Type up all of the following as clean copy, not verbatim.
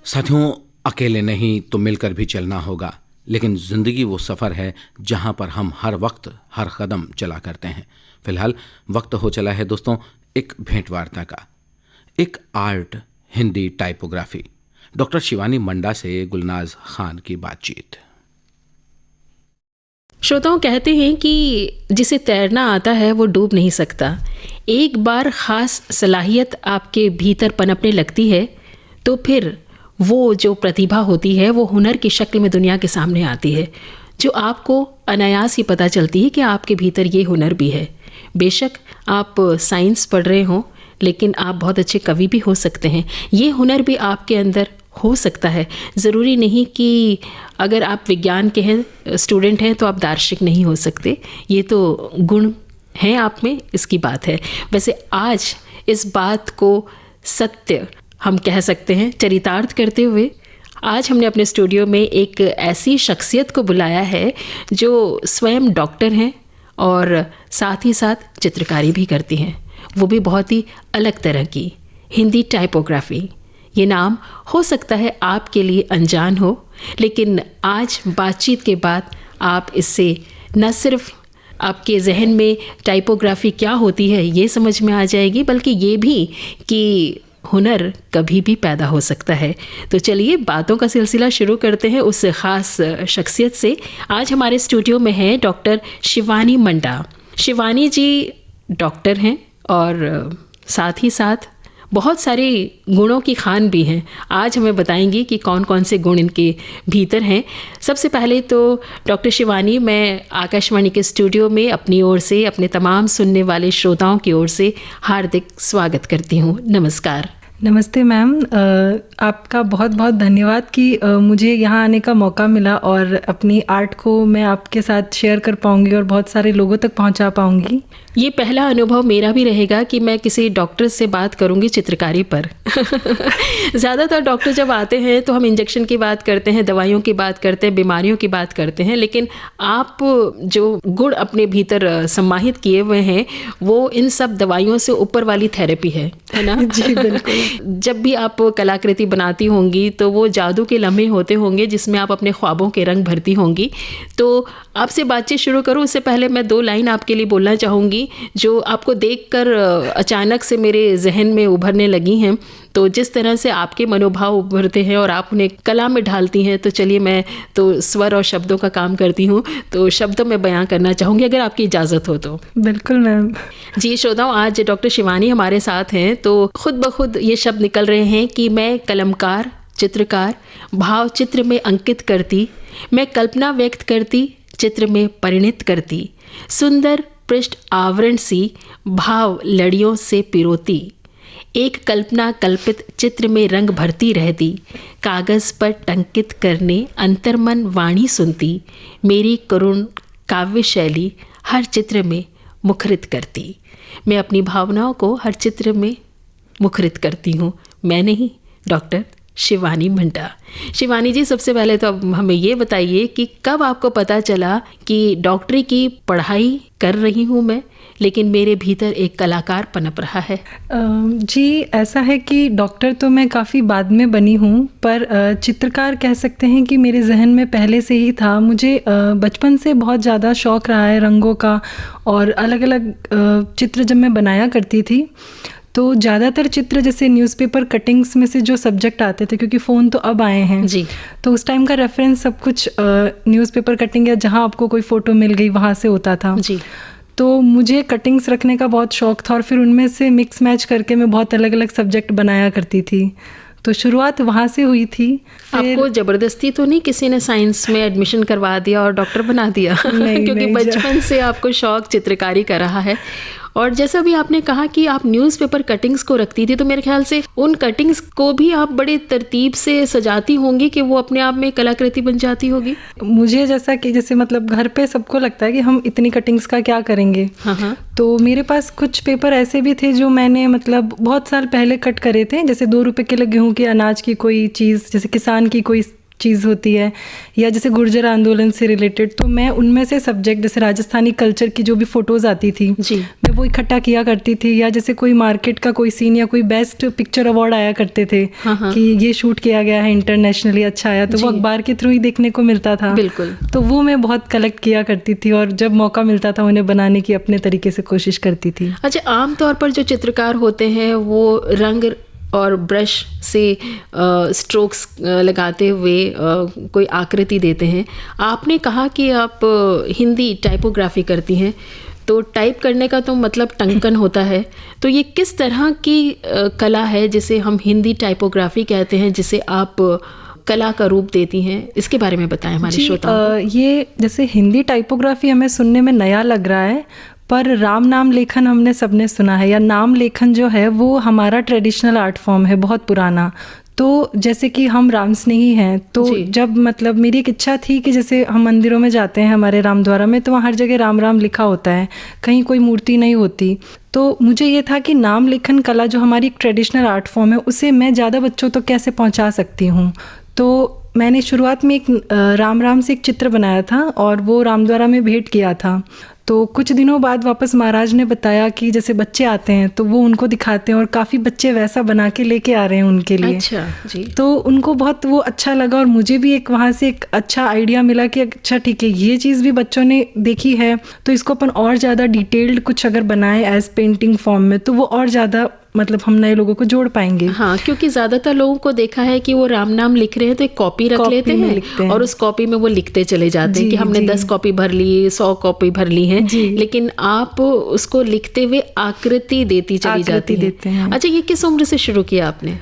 साथियों, अकेले नहीं तो मिलकर भी चलना होगा, लेकिन ज़िंदगी वो सफ़र है जहाँ पर हम हर वक्त हर कदम चला करते हैं। फिलहाल वक्त हो चला है दोस्तों एक भेंट वार्ता का। एक art Hindi typography, doctor Shivani Manda से गुलनाज खान की बातचीत। श्रोताओं, कहते हैं कि जिसे तैरना आता है वो डूब नहीं सकता। एक बार ख़ास सलाहियत आपके भीतर पनपने लगती है तो फिर वो जो प्रतिभा होती है वो हुनर की शक्ल में दुनिया के सामने आती है, जो आपको अनायास ही पता चलती है कि आपके भीतर ये हुनर भी है। बेशक आप साइंस पढ़ रहे हों, लेकिन आप बहुत अच्छे कवि भी हो सकते हैं। ये हुनर भी आपके अंदर हो सकता है। ज़रूरी नहीं कि अगर आप विज्ञान के हैं स्टूडेंट हैं तो आप दार्शनिक नहीं हो सकते। ये तो गुण हैं आप में, इसकी बात है। वैसे आज इस बात को सत्य हम कह सकते हैं चरितार्थ करते हुए आज हमने अपने स्टूडियो में एक ऐसी शख्सियत को बुलाया है जो स्वयं डॉक्टर हैं और साथ ही साथ चित्रकारी भी करती हैं, वो भी बहुत ही अलग तरह की, हिंदी टाइपोग्राफी। ये नाम हो सकता है आपके लिए अनजान हो, लेकिन आज बातचीत के बाद आप इससे न सिर्फ आपके जहन में टाइपोग्राफी क्या होती है ये समझ में आ जाएगी, बल्कि ये भी कि हुनर कभी भी पैदा हो सकता है। तो चलिए बातों का सिलसिला शुरू करते हैं उस ख़ास शख्सियत से। आज हमारे स्टूडियो में है डॉक्टर शिवानी मंडा। शिवानी जी डॉक्टर हैं और साथ ही साथ बहुत सारे गुणों की खान भी हैं। आज हमें बताएंगी कि कौन कौन से गुण इनके भीतर हैं। सबसे पहले तो डॉक्टर शिवानी, मैं आकाशवाणी के स्टूडियो में अपनी ओर से अपने तमाम सुनने वाले श्रोताओं की ओर से हार्दिक स्वागत करती हूँ। नमस्कार। नमस्ते मैम, आपका बहुत बहुत धन्यवाद कि मुझे यहाँ आने का मौका मिला और अपनी आर्ट को मैं आपके साथ शेयर कर पाऊँगी और बहुत सारे लोगों तक पहुँचा पाऊँगी। ये पहला अनुभव मेरा भी रहेगा कि मैं किसी डॉक्टर से बात करूंगी चित्रकारी पर। ज़्यादातर डॉक्टर जब आते हैं तो हम इंजेक्शन की बात करते हैं, दवाइयों की बात करते हैं, बीमारियों की बात करते हैं, लेकिन आप जो गुण अपने भीतर सम्माहित किए हुए हैं वो इन सब दवाइयों से ऊपर वाली थेरेपी है ना? जी बिल्कुल। जब भी आप कलाकृति बनाती होंगी तो वो जादू के लम्हे होते होंगे जिसमें आप अपने ख्वाबों के रंग भरती होंगी। तो आपसे बातचीत शुरू करूँ उससे पहले मैं 2 लाइन आपके लिए बोलना चाहूँगी जो आपको देखकर अचानक से मेरे जहन में उभरने लगी हैं। तो जिस तरह से आपके मनोभाव उभरते हैं और आप उन्हें कला में ढालती हैं, तो चलिए मैं तो स्वर और शब्दों का काम करती हूँ, तो शब्दों में बयां करना चाहूँगी अगर आपकी इजाज़त हो तो। बिल्कुल मैम। जी श्रोताओं, आज डॉक्टर शिवानी हमारे साथ हैं तो खुद ब खुद ये शब्द निकल रहे हैं कि मैं कलमकार, चित्रकार, भाव चित्र में अंकित करती, मैं कल्पना व्यक्त करती, चित्र में परिणित करती, सुंदर पृष्ठ आवरण सी भाव लड़ियों से पिरोती, एक कल्पना कल्पित चित्र में रंग भरती रहती, कागज़ पर टंकित करने अंतर्मन वाणी सुनती, मेरी करुण काव्य शैली हर चित्र में मुखरित करती। मैं अपनी भावनाओं को हर चित्र में मुखरित करती हूँ। मैं नहीं, डॉक्टर शिवानी मंडा। शिवानी जी, सबसे पहले तो अब हमें ये बताइए कि कब आपको पता चला कि डॉक्टरी की पढ़ाई कर रही हूँ मैं, लेकिन मेरे भीतर एक कलाकार पनप रहा है? जी, ऐसा है कि डॉक्टर तो मैं काफ़ी बाद में बनी हूँ, पर चित्रकार कह सकते हैं कि मेरे जहन में पहले से ही था। मुझे बचपन से बहुत ज़्यादा शौक़ रहा है रंगों का, और अलग अलग चित्र जब मैं बनाया करती थी तो ज़्यादातर चित्र जैसे न्यूज़पेपर कटिंग्स में से जो सब्जेक्ट आते थे, क्योंकि फ़ोन तो अब आए हैं जी, तो उस टाइम का रेफरेंस सब कुछ न्यूज़पेपर कटिंग या जहाँ आपको कोई फ़ोटो मिल गई वहाँ से होता था जी। तो मुझे कटिंग्स रखने का बहुत शौक़ था और फिर उनमें से मिक्स मैच करके मैं बहुत अलग अलग सब्जेक्ट बनाया करती थी। तो शुरुआत वहाँ से हुई थी। आपको ज़बरदस्ती तो नहीं किसी ने साइंस में एडमिशन करवा दिया और डॉक्टर बना दिया? नहीं, क्योंकि नहीं, बचपन से आपको शौक़ चित्रकारी का रहा है। और जैसा भी आपने कहा कि आप न्यूज़पेपर कटिंग्स को रखती थी, तो मेरे ख्याल से उन कटिंग्स को भी आप बड़े तरतीब से सजाती होंगी कि वो अपने आप में कलाकृति बन जाती होगी। मुझे जैसे मतलब घर पे सबको लगता है कि हम इतनी कटिंग्स का क्या करेंगे। हाँ। तो मेरे पास कुछ पेपर ऐसे भी थे जो मैंने मतलब बहुत साल पहले कट करे थे, जैसे 2 रुपए किलो गेहूँ के अनाज की कोई चीज़, जैसे किसान की कोई चीज़ होती है, या जैसे गुर्जर आंदोलन से रिलेटेड, तो मैं उनमें से सब्जेक्ट जैसे राजस्थानी कल्चर की जो भी फ़ोटोज़ आती थी जी, मैं वो इकट्ठा किया करती थी। या जैसे कोई मार्केट का कोई सीन या कोई बेस्ट पिक्चर अवार्ड आया करते थे कि ये शूट किया गया है इंटरनेशनली, अच्छा आया, तो वो अखबार के थ्रू ही देखने को मिलता था। बिल्कुल। तो वो मैं बहुत कलेक्ट किया करती थी और जब मौका मिलता था उन्हें बनाने की अपने तरीके से कोशिश करती थी। अच्छा, आमतौर पर जो चित्रकार होते हैं वो रंग और ब्रश से स्ट्रोक्स लगाते हुए कोई आकृति देते हैं। आपने कहा कि आप हिंदी टाइपोग्राफी करती हैं, तो टाइप करने का तो मतलब टंकन होता है, तो ये किस तरह की कला है जिसे हम हिंदी टाइपोग्राफी कहते हैं, जिसे आप कला का रूप देती हैं, इसके बारे में बताएं हमारे श्रोताओं को। ये जैसे हिंदी टाइपोग्राफी हमें सुनने में नया लग रहा है, पर राम नाम लेखन हमने सबने सुना है, या नाम लेखन जो है वो हमारा ट्रेडिशनल आर्ट फॉर्म है, बहुत पुराना। तो जैसे कि हम राम स्नेही हैं, तो जब मतलब मेरी एक इच्छा थी कि जैसे हम मंदिरों में जाते हैं हमारे रामद्वारा में, तो वहाँ हर जगह राम राम लिखा होता है, कहीं कोई मूर्ति नहीं होती। तो मुझे ये था कि नाम लेखन कला जो हमारी एक ट्रेडिशनल आर्ट फॉर्म है, उसे मैं ज़्यादा बच्चों तक कैसे पहुँचा सकती हूँ। तो मैंने शुरुआत में एक राम से एक चित्र बनाया था और वो रामद्वारा में भेंट किया था। तो कुछ दिनों बाद वापस महाराज ने बताया कि जैसे बच्चे आते हैं तो वो उनको दिखाते हैं, और काफ़ी बच्चे वैसा बना के लेके आ रहे हैं उनके लिए। अच्छा जी। तो उनको बहुत वो अच्छा लगा, और मुझे भी एक वहाँ से एक अच्छा आइडिया मिला कि अच्छा ठीक है, ये चीज़ भी बच्चों ने देखी है, तो इसको अपन और ज़्यादा डिटेल्ड कुछ अगर बनाए एज पेंटिंग फॉर्म में, तो वो और ज़्यादा मतलब हम नए लोगों को जोड़ पाएंगे। हाँ, क्योंकि ज़्यादातर लोगों को देखा है कि वो राम नाम लिख रहे हैं तो एक कॉपी रख लेते हैं और उस कॉपी में वो लिखते चले जाते हैं कि हमने 10 कॉपी भर ली, 100 कॉपी भर ली है, लेकिन आप उसको लिखते हुए आकृति देती चली जाती है। अच्छा, ये किस उम्र से शुरू किया आपने?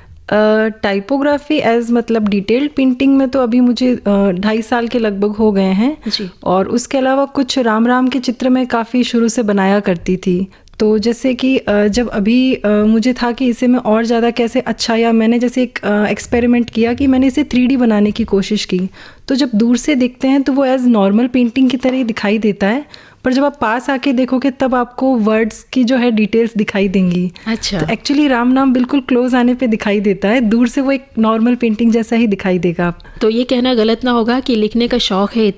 टाइपोग्राफी एज मतलब डिटेल्ड पेंटिंग में तो अभी मुझे 2.5 साल के लगभग हो गए हैं जी। और उसके अलावा कुछ राम के चित्र मैं काफ़ी शुरू से बनाया करती थी। तो जैसे कि जब अभी मुझे था कि इसे मैं और ज़्यादा कैसे अच्छा, या मैंने जैसे एक एक्सपेरिमेंट किया कि मैंने इसे 3D बनाने की कोशिश की। तो जब दूर से देखते हैं तो वो एज नॉर्मल पेंटिंग की तरह ही दिखाई देता है, पर जब आप पास आके देखोगे तब आपको वर्ड्स की जो है डिटेल्स दिखाई देंगी। अच्छा। तो एक्चुअली राम नाम बिल्कुल क्लोज आने पे दिखाई देता है, दूर से वो एक नॉर्मल पेंटिंग जैसा ही दिखाई देगा। आप तो ये कहना गलत ना होगा कि लिखने का शौक है,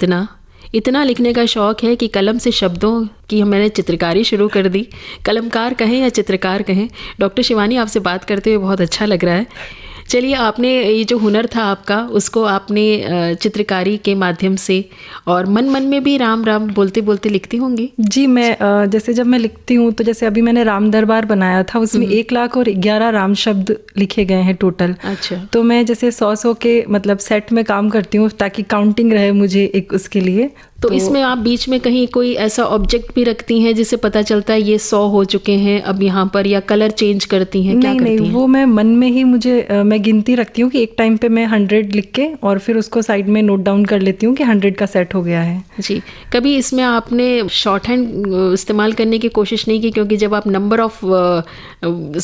इतना लिखने का शौक है कि कलम से शब्दों की मैंने चित्रकारी शुरू कर दी। कलमकार कहें या चित्रकार कहें। डॉक्टर शिवानी, आपसे बात करते हुए बहुत अच्छा लग रहा है। चलिए, आपने ये जो हुनर था आपका, उसको आपने चित्रकारी के माध्यम से, और मन में भी राम राम बोलते बोलते लिखती होंगी? जी, मैं जैसे जब मैं लिखती हूँ तो जैसे अभी मैंने राम दरबार बनाया था, उसमें 1,11 राम शब्द लिखे गए हैं टोटल। अच्छा। तो मैं जैसे 100 के मतलब सेट में काम करती हूँ ताकि काउंटिंग रहे मुझे एक उसके लिए। तो इसमें आप बीच में कहीं कोई ऐसा ऑब्जेक्ट भी रखती हैं जिससे पता चलता है ये 100 हो चुके हैं अब यहाँ पर, या कलर चेंज करती हैं? क्या करती हैं? नहीं, वो मैं मन में ही मैं गिनती रखती हूँ कि एक टाइम पे मैं 100 लिख के और फिर उसको साइड में नोट डाउन कर लेती हूँ कि 100 का सेट हो गया है। जी। कभी इसमें आपने शॉर्ट हैंड इस्तेमाल करने की कोशिश नहीं की? क्योंकि जब आप नंबर ऑफ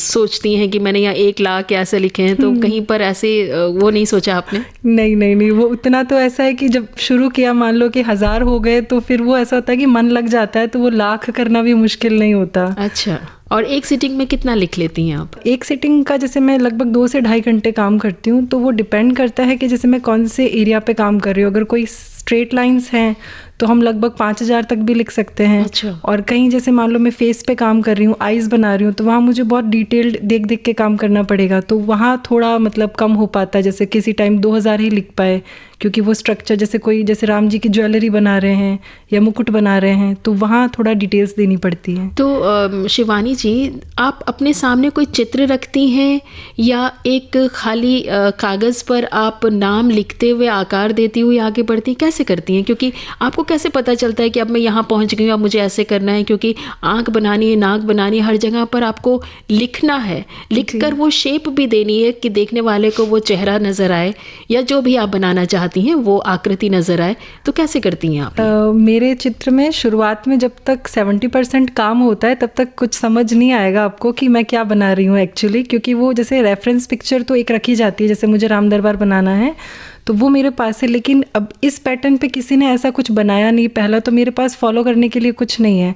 सोचती हैं कि मैंने यहाँ 1 लाख ऐसे लिखे हैं, तो कहीं पर ऐसे वो नहीं सोचा आपने? नहीं, वो उतना तो ऐसा है कि जब शुरू किया, मान लो कि 1000 हो गए, तो फिर वो ऐसा होता है कि मन लग जाता है, तो वो लाख करना भी मुश्किल नहीं होता। अच्छा। और एक सिटिंग में कितना लिख लेती हैं आप? एक सिटिंग का जैसे मैं लगभग 2 से 2.5 घंटे काम करती हूँ, तो वो डिपेंड करता है कि जैसे मैं कौन से एरिया पे काम कर रही हूँ। अगर कोई स्ट्रेट लाइंस हैं तो हम लगभग 5000 तक भी लिख सकते हैं। अच्छा। और कहीं जैसे मान लो मैं फेस पे काम कर रही हूँ, आईज बना रही हूँ, तो वहाँ मुझे बहुत डिटेल्ड देख के काम करना पड़ेगा, तो वहाँ थोड़ा मतलब कम हो पाता है। जैसे किसी टाइम 2000 ही लिख पाए, क्योंकि वो स्ट्रक्चर जैसे राम जी की ज्वेलरी बना रहे हैं या मुकुट बना रहे हैं, तो वहाँ थोड़ा डिटेल्स देनी पड़ती है। तो शिवानी जी, आप अपने सामने कोई चित्र रखती हैं या एक खाली कागज़ पर आप नाम लिखते हुए आकार देती हुई आगे बढ़ती हैं? कैसे करती हैं? क्योंकि आपको कैसे पता चलता है कि अब मैं यहाँ पहुँच गई हूँ, अब मुझे ऐसे करना है? क्योंकि आँख बनानी है, नाक बनानी है, हर जगह पर आपको लिखना है, लिखकर वो शेप भी देनी है कि देखने वाले को वो चेहरा नज़र आए, या जो भी आप बनाना चाहती हैं वो आकृति नजर आए। तो कैसे करती हैं आप? मेरे चित्र में शुरुआत में जब तक 70% काम होता है, तब तक कुछ समझ नहीं आएगा आपको कि मैं क्या बना रही हूँ एक्चुअली, क्योंकि वो जैसे रेफरेंस पिक्चर तो एक रखी जाती है, जैसे मुझे राम दरबार बनाना है तो वो मेरे पास है, लेकिन अब इस पैटर्न पे किसी ने ऐसा कुछ बनाया नहीं पहला, तो मेरे पास फॉलो करने के लिए कुछ नहीं है।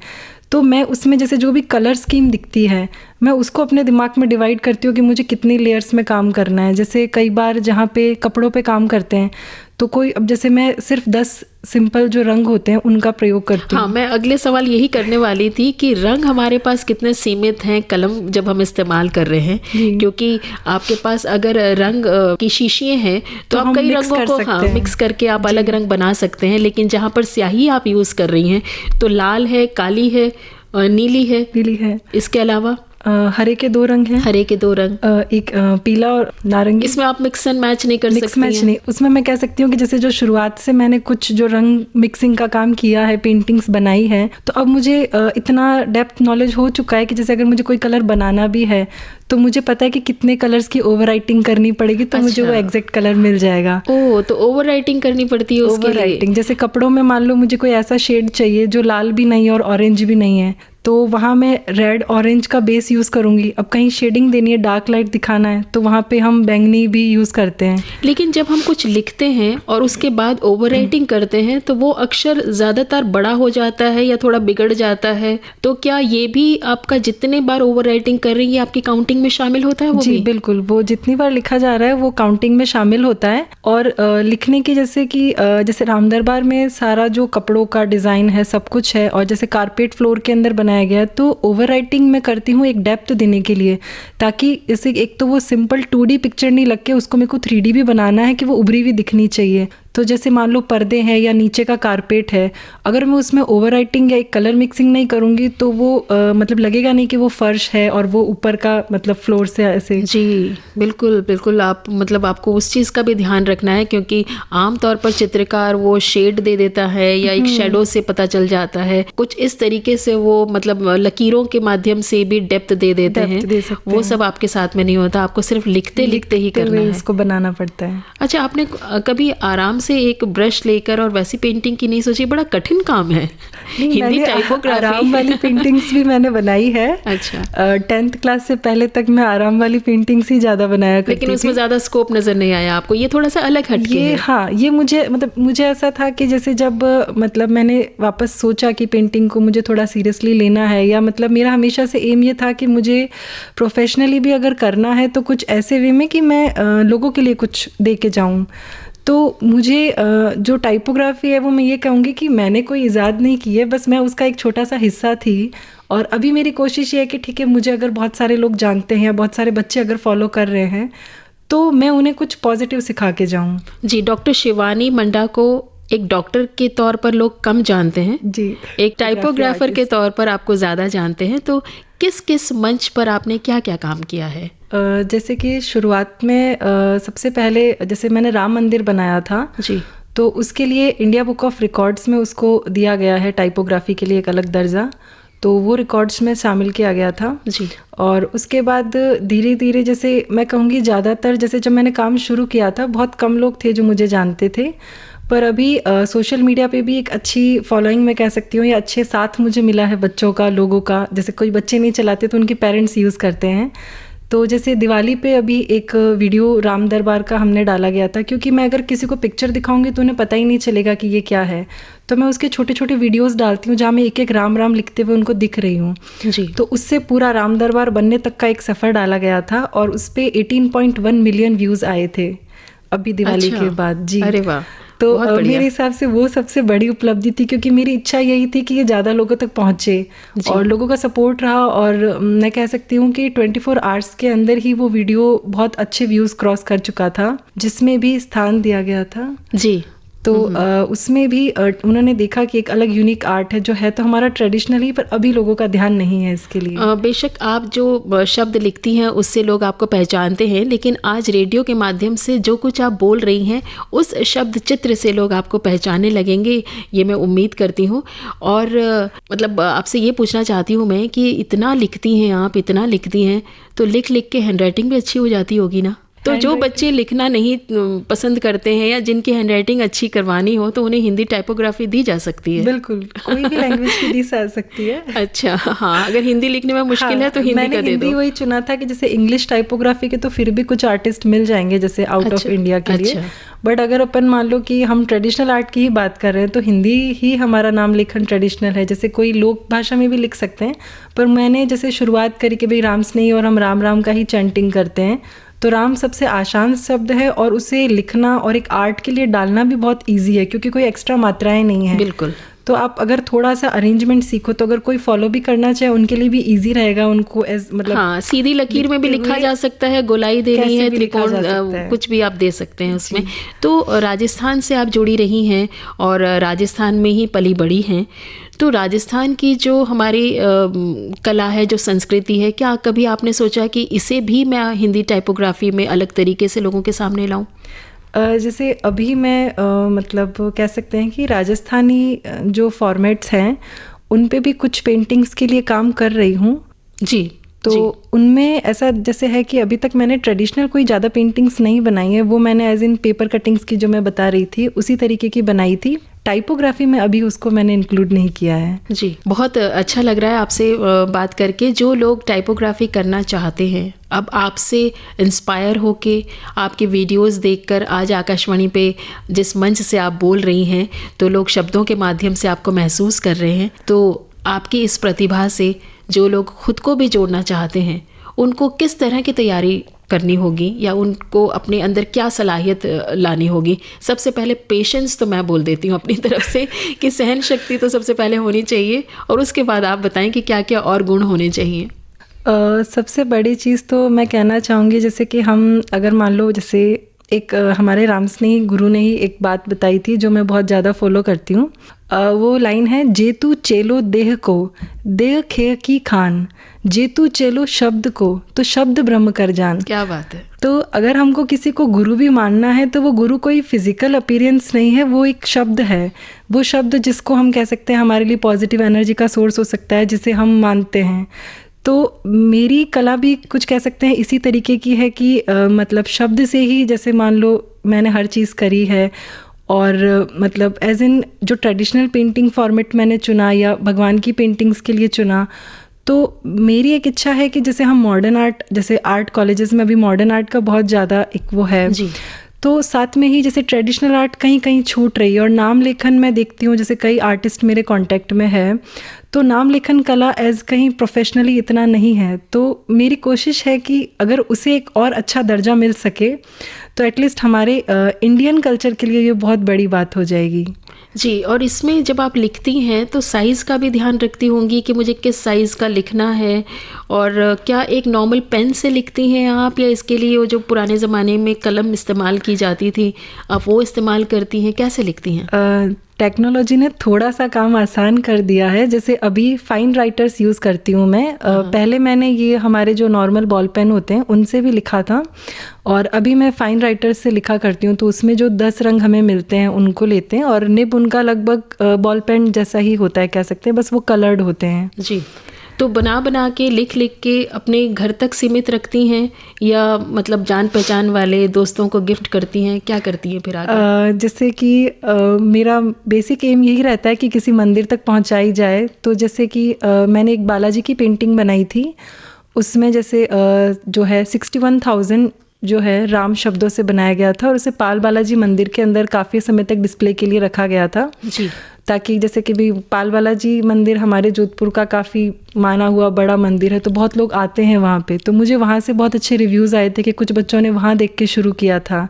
तो मैं उसमें जैसे जो भी कलर स्कीम दिखती है, मैं उसको अपने दिमाग में डिवाइड करती हूँ कि मुझे कितनी लेयर्स में काम करना है। जैसे कई बार जहाँ पे कपड़ों पे काम करते हैं तो कोई, अब जैसे मैं सिर्फ 10 सिंपल जो रंग होते हैं उनका प्रयोग करती हूँ। हाँ, मैं अगले सवाल यही करने वाली थी कि रंग हमारे पास कितने सीमित हैं कलम जब हम इस्तेमाल कर रहे हैं, क्योंकि आपके पास अगर रंग की शीशियाँ हैं तो आप कई रंगों को मिक्स करके आप अलग रंग बना सकते हैं, लेकिन जहाँ पर स्याही आप यूज़ कर रही हैं तो लाल है, काली है, नीली है। इसके अलावा हरे के 2 रंग हैं। हरे के 2 रंग, एक पीला और नारंगी। इसमें आप मिक्स एंड मैच नहीं कर सकती हैं। मिक्स मैच नहीं, उसमें मैं कह सकती हूँ कि जैसे जो शुरुआत से मैंने कुछ जो रंग मिक्सिंग का काम किया है, पेंटिंग्स बनाई है, तो अब मुझे इतना डेप्थ नॉलेज हो चुका है कि जैसे अगर मुझे कोई कलर बनाना भी है तो मुझे पता है कि कितने कलर्स की ओवर राइटिंग करनी पड़ेगी, तो मुझे वो एग्जैक्ट कलर मिल जाएगा। ओह, तो ओवर राइटिंग करनी पड़ती है उसके लिए। ओवर राइटिंग, जैसे कपड़ों में मान लो मुझे कोई ऐसा शेड चाहिए जो लाल भी नहीं है और ऑरेंज भी नहीं है, तो वहाँ मैं रेड ऑरेंज का बेस यूज़ करूँगी। अब कहीं शेडिंग देनी है, डार्क लाइट दिखाना है, तो वहाँ पे हम बैंगनी भी यूज़ करते हैं। लेकिन जब हम कुछ लिखते हैं और उसके बाद ओवर राइटिंग करते हैं तो वो अक्षर ज़्यादातर बड़ा हो जाता है या थोड़ा बिगड़ जाता है, तो क्या ये भी आपका जितने बार ओवर राइटिंग कर रही है आपकी काउंटिंग में शामिल होता है? वो जी भी? बिल्कुल, वो जितनी बार लिखा जा रहा है वो काउंटिंग में शामिल होता है। और लिखने की जैसे कि जैसे राम दरबार में सारा जो कपड़ों का डिज़ाइन है सब कुछ है, और जैसे कारपेट फ्लोर के अंदर बनाया गया है, तो ओवर राइटिंग मैं करती हूँ एक डेप्थ देने के लिए, ताकि जैसे एक तो वो सिंपल 2D पिक्चर नहीं लग के उसको मेरे को 3D भी बनाना है कि वो उभरी हुई दिखनी चाहिए। तो जैसे मान लो पर्दे हैं या नीचे का कारपेट है, अगर मैं उसमें ओवर राइटिंग या एक कलर मिक्सिंग नहीं करूँगी तो वो मतलब लगेगा नहीं कि वो फर्श है और वो ऊपर का मतलब फ्लोर से ऐसे। जी बिल्कुल बिल्कुल, आप मतलब आपको उस चीज़ का भी ध्यान रखना है, क्योंकि आमतौर पर चित्रकार वो शेड दे देता है या एक शेडो से पता चल जाता है, कुछ इस तरीके से वो मतलब लकीरों के माध्यम से भी डेप्थ दे देते हैं, वो सब आपके साथ में नहीं होता, आपको सिर्फ लिखते लिखते ही करना है, इसको बनाना पड़ता है। अच्छा, आपने कभी आराम से एक ब्रश लेकर और वैसी पेंटिंग की नहीं सोची? बड़ा कठिन काम है। हिंदी टाइपोग्राफी, आराम वाली पेंटिंग्स भी मैंने बनाई है। अच्छा, 10th क्लास से पहले तक मैं आराम वाली पेंटिंग्स ही ज्यादा बनाया करती थी। लेकिन उसमें ज्यादा स्कोप नजर नहीं आया आपको? ये थोड़ा सा अलग हटके है। हाँ, ये मुझे ऐसा था कि जैसे जब मतलब मैंने वापस सोचा कि पेंटिंग को मुझे थोड़ा सीरियसली लेना है, या मतलब मेरा हमेशा से एम ये था कि मुझे प्रोफेशनली भी अगर करना है तो कुछ ऐसे वे में कि मैं लोगों के लिए कुछ दे के जाऊँ। तो मुझे जो टाइपोग्राफी है वो मैं ये कहूँगी कि मैंने कोई इजाद नहीं की है, बस मैं उसका एक छोटा सा हिस्सा थी। और अभी मेरी कोशिश ये है कि ठीक है, मुझे अगर बहुत सारे लोग जानते हैं या बहुत सारे बच्चे अगर फॉलो कर रहे हैं तो मैं उन्हें कुछ पॉजिटिव सिखा के जाऊँ। जी, डॉक्टर शिवानी मंडा को एक डॉक्टर के तौर पर लोग कम जानते हैं जी, एक टाइपोग्राफर के तौर पर आपको ज़्यादा जानते हैं, तो किस किस मंच पर आपने क्या क्या काम किया है? जैसे कि शुरुआत में सबसे पहले जैसे मैंने राम मंदिर बनाया था जी, तो उसके लिए इंडिया बुक ऑफ रिकॉर्ड्स में उसको दिया गया है टाइपोग्राफी के लिए एक अलग दर्जा, तो वो रिकॉर्ड्स में शामिल किया गया था जी। और उसके बाद धीरे धीरे जैसे मैं कहूँगी ज़्यादातर जैसे जब मैंने काम शुरू किया था बहुत कम लोग थे जो मुझे जानते थे, पर अभी सोशल मीडिया पे भी एक अच्छी फॉलोइंग मैं कह सकती हूँ या अच्छे साथ मुझे मिला है बच्चों का, लोगों का। जैसे कोई बच्चे नहीं चलाते तो उनके पेरेंट्स यूज़ करते हैं। तो जैसे दिवाली पे अभी एक वीडियो राम दरबार का हमने डाला गया था, क्योंकि मैं अगर किसी को पिक्चर दिखाऊंगी तो उन्हें पता ही नहीं चलेगा कि ये क्या है, तो मैं उसके छोटे छोटे वीडियोस डालती हूँ जहाँ मैं एक एक राम राम लिखते हुए उनको दिख रही हूँ जी। तो उससे पूरा राम दरबार बनने तक का एक सफ़र डाला गया था और उस पर 18.1 मिलियन व्यूज़ आए थे अभी दिवाली के बाद। जी, अरे वाह, तो मेरे हिसाब से वो सबसे बड़ी उपलब्धि थी, क्योंकि मेरी इच्छा यही थी कि ये ज़्यादा लोगों तक पहुँचे और लोगों का सपोर्ट रहा। और मैं कह सकती हूँ कि 24 आवर्स के अंदर ही वो वीडियो बहुत अच्छे व्यूज़ क्रॉस कर चुका था, जिसमें भी स्थान दिया गया था। जी, तो उसमें भी उन्होंने देखा कि एक अलग यूनिक आर्ट है जो है तो हमारा ट्रेडिशनल ही, पर अभी लोगों का ध्यान नहीं है इसके लिए। बेशक आप जो शब्द लिखती हैं उससे लोग आपको पहचानते हैं, लेकिन आज रेडियो के माध्यम से जो कुछ आप बोल रही हैं उस शब्द चित्र से लोग आपको पहचानने लगेंगे, ये मैं उम्मीद करती हूँ। और मतलब आपसे ये पूछना चाहती हूँ मैं कि इतना लिखती हैं आप, इतना लिखती हैं, तो लिख लिख के हैंडराइटिंग भी अच्छी हो जाती होगी ना? तो जो बच्चे लिखना नहीं पसंद करते हैं या जिनकी हैंडराइटिंग अच्छी करवानी हो तो उन्हें हिंदी टाइपोग्राफी दी जा सकती है। बिल्कुल, कोई भी लैंग्वेज की दी जा सकती है। अच्छा, हाँ, अगर हिंदी लिखने में मुश्किल है तो हिंदी का दे दो। मैंने हिंदी वही चुना था कि जैसे इंग्लिश टाइपोग्राफी के तो फिर भी कुछ आर्टिस्ट मिल जाएंगे जैसे आउट ऑफ इंडिया के लिए, बट अगर अपन मान लो कि हम ट्रेडिशनल आर्ट की ही बात कर रहे हैं तो हिंदी ही हमारा नाम लेखन ट्रेडिशनल है। जैसे कोई लोक भाषा में भी लिख सकते हैं, पर मैंने जैसे शुरुआत करी कि भाई राम स्नेही और हम राम राम का ही चैंटिंग करते हैं, तो राम सबसे आसान शब्द है और उसे लिखना और एक आर्ट के लिए डालना भी बहुत ईजी है, क्योंकि कोई एक्स्ट्रा मात्राएं नहीं है। बिल्कुल। तो आप अगर थोड़ा सा अरेंजमेंट सीखो तो अगर कोई फॉलो भी करना चाहे उनके लिए भी इजी रहेगा, उनको एज मतलब हाँ, सीधी लकीर में भी लिखा जा सकता है, गोलाई देनी है, त्रिकोण, कुछ भी आप दे सकते हैं उसमें। तो राजस्थान से आप जुड़ी रही हैं और राजस्थान में ही पली बड़ी हैं, तो राजस्थान की जो हमारी कला है, जो संस्कृति है, क्या कभी आपने सोचा कि इसे भी मैं हिंदी टाइपोग्राफी में अलग तरीके से लोगों के सामने लाऊं? जैसे अभी मैं मतलब कह सकते हैं कि राजस्थानी जो फॉर्मेट्स हैं उन पे भी कुछ पेंटिंग्स के लिए काम कर रही हूँ जी। तो उनमें ऐसा जैसे है कि अभी तक मैंने ट्रेडिशनल कोई ज़्यादा पेंटिंग्स नहीं बनाई है, वो मैंने एज इन पेपर कटिंग्स की जो मैं बता रही थी उसी तरीके की बनाई थी। टाइपोग्राफी में अभी उसको मैंने इंक्लूड नहीं किया है। जी, बहुत अच्छा लग रहा है आपसे बात करके। जो लोग टाइपोग्राफी करना चाहते हैं, अब आपसे इंस्पायर होके आपके वीडियोस देखकर आज आकाशवाणी पे जिस मंच से आप बोल रही हैं, तो लोग शब्दों के माध्यम से आपको महसूस कर रहे हैं। तो आपकी इस प्रतिभा से जो लोग खुद को भी जोड़ना चाहते हैं, उनको किस तरह की तैयारी करनी होगी या उनको अपने अंदर क्या सलाहियत लानी होगी? सबसे पहले पेशेंस तो मैं बोल देती हूँ अपनी तरफ से कि सहन शक्ति तो सबसे पहले होनी चाहिए, और उसके बाद आप बताएं कि क्या क्या और गुण होने चाहिए। सबसे बड़ी चीज़ तो मैं कहना चाहूँगी, जैसे कि हम अगर मान लो, जैसे एक हमारे रामस्नेही गुरु ने ही एक बात बताई थी जो मैं बहुत ज़्यादा फॉलो करती हूँ। वो लाइन है, जेतु चेलो देह को देह खे की खान, जेतु चेलो शब्द को तो शब्द ब्रह्म कर जान। क्या बात है। तो अगर हमको किसी को गुरु भी मानना है तो वो गुरु कोई फिजिकल अपीयरेंस नहीं है, वो एक शब्द है। वो शब्द जिसको हम कह सकते हैं हमारे लिए पॉजिटिव एनर्जी का सोर्स हो सकता है, जिसे हम मानते हैं। तो मेरी कला भी कुछ कह सकते हैं इसी तरीके की है कि मतलब शब्द से ही, जैसे मान लो मैंने हर चीज़ करी है, और मतलब एज इन जो ट्रेडिशनल पेंटिंग फॉर्मेट मैंने चुना या भगवान की पेंटिंग्स के लिए चुना, तो मेरी एक इच्छा है कि जैसे हम मॉडर्न आर्ट, जैसे आर्ट कॉलेजेस में अभी मॉडर्न आर्ट का बहुत ज़्यादा एक वो है जी, तो साथ में ही जैसे ट्रेडिशनल आर्ट कहीं कहीं छूट रही है। और नाम लेखन मैं देखती हूँ, जैसे कई आर्टिस्ट मेरे कांटेक्ट में है, तो नाम लेखन कला एज कहीं प्रोफेशनली इतना नहीं है। तो मेरी कोशिश है कि अगर उसे एक और अच्छा दर्जा मिल सके तो एटलीस्ट हमारे इंडियन कल्चर के लिए ये बहुत बड़ी बात हो जाएगी। जी, और इसमें जब आप लिखती हैं तो साइज़ का भी ध्यान रखती होंगी कि मुझे किस साइज़ का लिखना है, और क्या एक नॉर्मल पेन से लिखती हैं आप, या इसके लिए वो जो पुराने ज़माने में कलम इस्तेमाल की जाती थी आप वो इस्तेमाल करती हैं? कैसे लिखती हैं? टेक्नोलॉजी ने थोड़ा सा काम आसान कर दिया है। जैसे अभी फाइन राइटर्स यूज़ करती हूँ मैं। पहले मैंने ये हमारे जो नॉर्मल बॉल पेन होते हैं उनसे भी लिखा था, और अभी मैं फाइन राइटर्स से लिखा करती हूँ। तो उसमें जो 10 रंग हमें मिलते हैं उनको लेते हैं, और निब उनका लगभग बॉल पेन जैसा ही होता है, कह सकते हैं, बस वो कलर्ड होते हैं। जी, तो बना बना के लिख के अपने घर तक सीमित रखती हैं, या मतलब जान पहचान वाले दोस्तों को गिफ्ट करती हैं? क्या करती हैं फिर आगे? जैसे कि मेरा बेसिक एम यही रहता है कि किसी मंदिर तक पहुंचाई जाए। तो जैसे कि मैंने एक बालाजी की पेंटिंग बनाई थी, उसमें जैसे जो है 61,000 जो है राम शब्दों से बनाया गया था, और उसे पाल बालाजी मंदिर के अंदर काफ़ी समय तक डिस्प्ले के लिए रखा गया था जी, ताकि जैसे कि भी पाल बालाजी मंदिर हमारे जोधपुर का काफ़ी माना हुआ बड़ा मंदिर है, तो बहुत लोग आते हैं वहाँ पे। तो मुझे वहाँ से बहुत अच्छे रिव्यूज़ आए थे कि कुछ बच्चों ने वहाँ देख के शुरू किया था।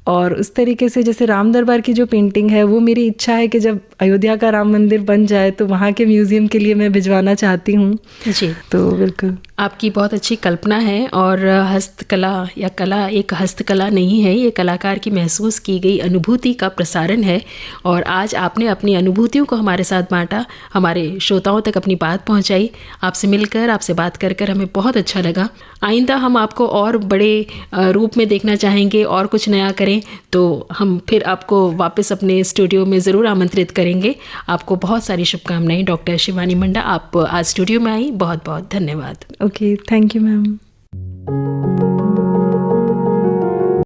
और उस तरीके से जैसे राम दरबार की जो पेंटिंग है, वो मेरी इच्छा है कि जब अयोध्या का राम मंदिर बन जाए तो वहाँ के म्यूज़ियम के लिए मैं भिजवाना चाहती हूँ। जी, तो बिल्कुल आपकी बहुत अच्छी कल्पना है, और हस्तकला या कला एक हस्तकला नहीं है, ये कलाकार की महसूस की गई अनुभूति का प्रसारण है। और आज आपने अपनी अनुभूतियों को हमारे साथ बांटा, हमारे श्रोताओं तक अपनी बात पहुंचाई। आपसे मिलकर, आपसे बात कर हमें बहुत अच्छा लगा। आइंदा हम आपको और बड़े रूप में देखना चाहेंगे, और कुछ नया करें तो हम फिर आपको वापस अपने स्टूडियो में ज़रूर आमंत्रित करेंगे। आपको बहुत सारी शुभकामनाएं। डॉक्टर शिवानी मंडा, आप आज स्टूडियो में आई, बहुत बहुत धन्यवाद। Okay, thank you ma'am.